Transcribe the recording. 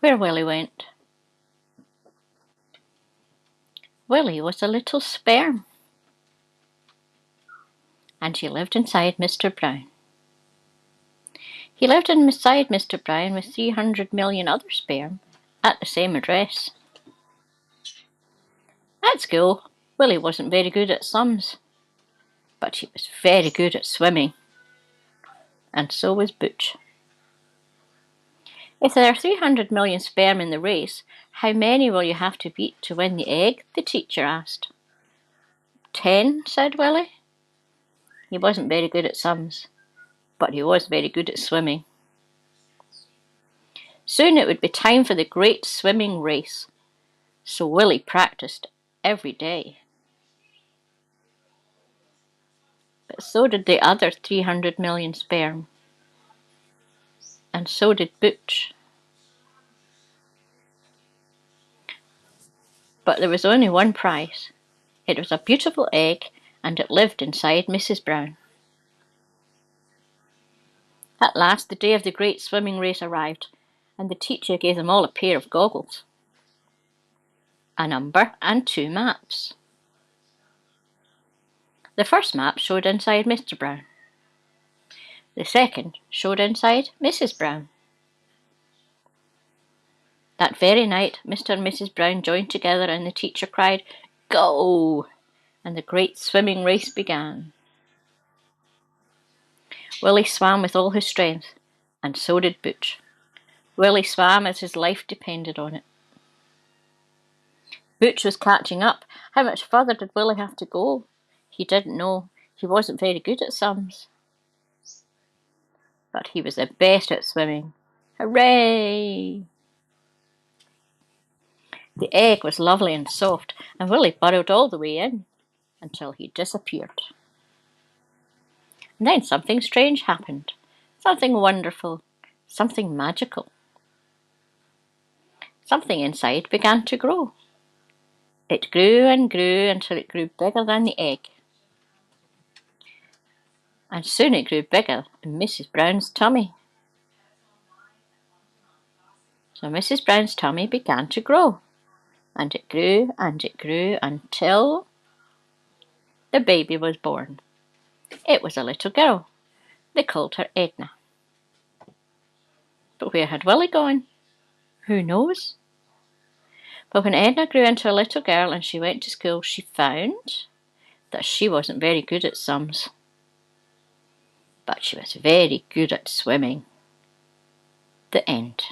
where Willy went. Willy was a little sperm, and he lived inside Mr. Brown. He lived inside Mr. Brown with 300 million other sperm at the same address. At school, Willy wasn't very good at sums, but he was very good at swimming, and so was Butch. If there are 300 million sperm in the race, how many will you have to beat to win the egg? The teacher asked. 10, said Willy. He wasn't very good at sums, but he was very good at swimming. Soon it would be time for the great swimming race, so Willy practiced every day. But so did the other 300 million sperm, and so did Butch. But there was only one prize. It was a beautiful egg, and it lived inside Mrs. Brown. At last the day of the great swimming race arrived, and the teacher gave them all a pair of goggles, a number, and 2 maps. The first map showed inside Mr. Brown. The second showed inside Mrs. Brown. That very night, Mr. and Mrs. Brown joined together, and the teacher cried, "Go!" and the great swimming race began. Willy swam with all his strength, and so did Butch. Willy swam as his life depended on it. Butch was catching up. How much further did Willy have to go? He didn't know. He wasn't very good at sums. But he was the best at swimming. Hooray! The egg was lovely and soft, and Willy burrowed all the way in until he disappeared. And then something strange happened. Something wonderful. Something magical. Something inside began to grow. It grew and grew until it grew bigger than the egg. And soon it grew bigger in Mrs. Brown's tummy. So Mrs. Brown's tummy began to grow. And it grew and it grew until the baby was born. It was a little girl. They called her Edna. But where had Willy gone? Who knows? But when Edna grew into a little girl and she went to school, she found that she wasn't very good at sums. But she was very good at swimming. The end.